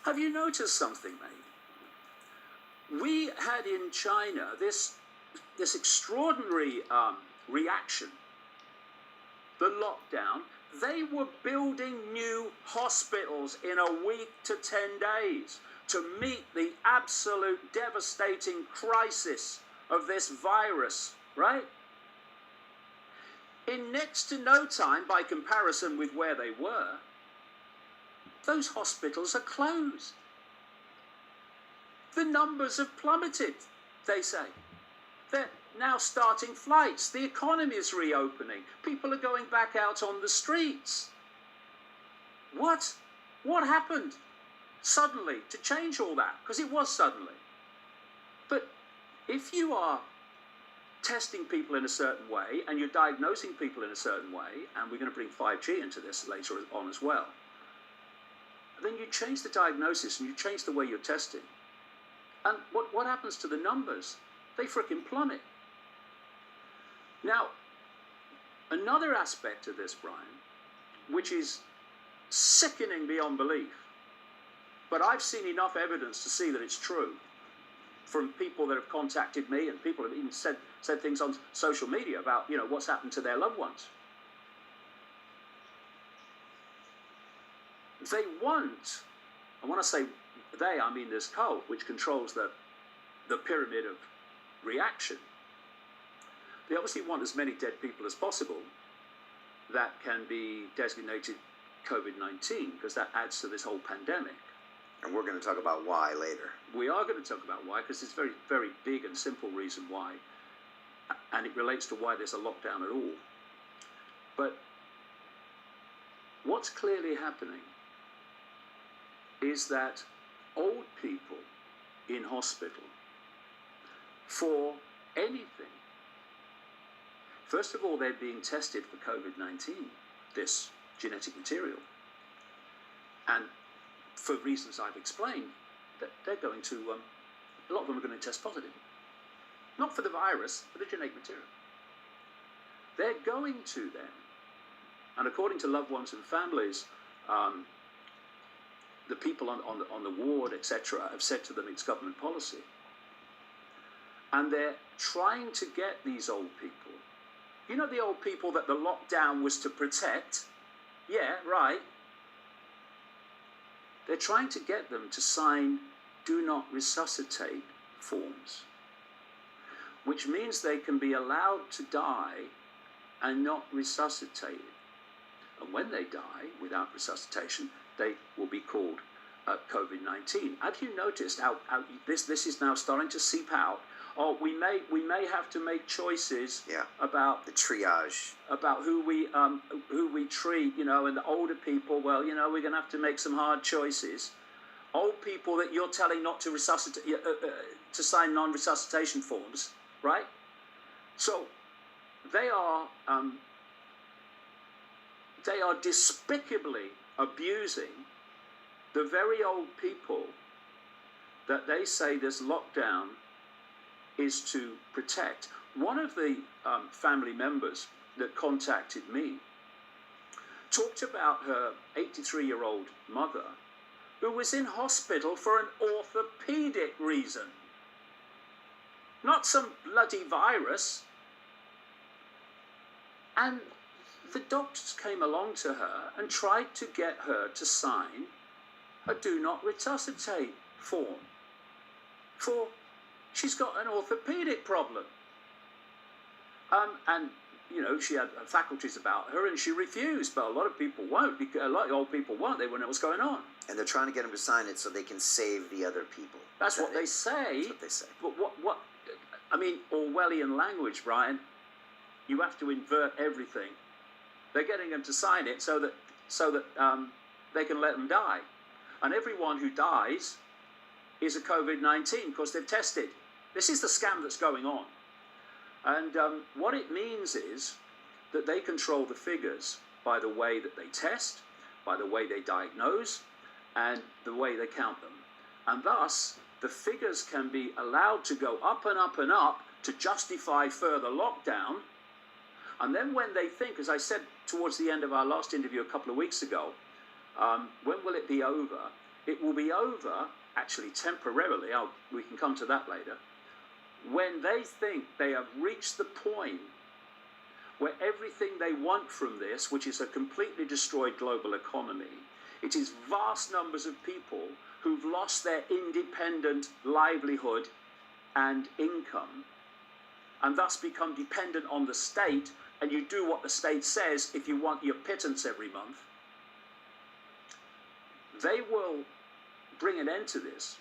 Have you noticed something, mate? We had in China this extraordinary reaction, the lockdown. They were building new hospitals in a week to 10 days to meet the absolute devastating crisis of this virus, right? In next to no time, by comparison with where they were, those hospitals are closed. The numbers have plummeted, they say. They're now starting flights. The economy is reopening. People are going back out on the streets. What? What happened suddenly to change all that? Because it was suddenly. But if you are testing people in a certain way and you're diagnosing people in a certain way, and we're going to bring 5G into this later on as well, then you change the diagnosis and you change the way you're testing. And what happens to the numbers? They frickin' plummet. Now, another aspect of this, Brian, which is sickening beyond belief, but I've seen enough evidence to see that it's true from people that have contacted me, and people have even said things on social media about, what's happened to their loved ones. They want, and when I say they, I mean this cult, which controls the pyramid of reaction. They obviously want as many dead people as possible that can be designated COVID-19, because that adds to this whole pandemic. And we're going to talk about why later. We are going to talk about why, because it's a very, very big and simple reason why, and it relates to why there's a lockdown at all. But what's clearly happening is that old people in hospital, for anything, first of all, they're being tested for COVID-19, this genetic material. And for reasons I've explained, that they're going to, a lot of them are going to test positive. Not for the virus, for the genetic material. They're going to then, and according to loved ones and families, the people on the ward, etc., have said to them it's government policy. And they're trying to get these old people, the old people that the lockdown was to protect? Yeah, right. They're trying to get them to sign do not resuscitate forms, which means they can be allowed to die and not resuscitated. And when they die without resuscitation, they will be called COVID-19. Have you noticed how this is now starting to seep out? Oh, we may have to make choices about the triage, about who we treat, and the older people. Well, we're going to have to make some hard choices. Old people that you're telling not to resuscitate, to sign non-resuscitation forms, right? So they are despicably abusing the very old people that they say this lockdown is to protect. One of the family members that contacted me talked about her 83-year-old mother who was in hospital for an orthopedic reason. Not some bloody virus. And the doctors came along to her and tried to get her to sign a do not resuscitate form for she's got an orthopedic problem. And she had faculties about her, and she refused. But a lot of people won't. Because a lot of old people won't. They won't know what's going on. And they're trying to get them to sign it so they can save the other people. That's what they say. That's what they say. But what? I mean, Orwellian language, Brian. You have to invert everything. They're getting them to sign it so that they can let them die. And everyone who dies is a COVID-19 because they've tested. This is the scam that's going on. And what it means is that they control the figures by the way that they test, by the way they diagnose, and the way they count them. And thus, the figures can be allowed to go up and up and up to justify further lockdown. And then when they think, as I said towards the end of our last interview a couple of weeks ago, when will it be over? it will be over, actually temporarily, we can come to that later, when they think they have reached the point where everything they want from this, which is a completely destroyed global economy, it is vast numbers of people who've lost their independent livelihood and income, and thus become dependent on the state, and you do what the state says if you want your pittance every month. They will bring an end to this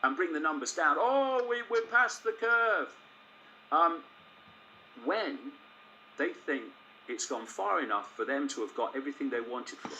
and bring the numbers down. Oh, we're past the curve. When they think it's gone far enough for them to have got everything they wanted from it.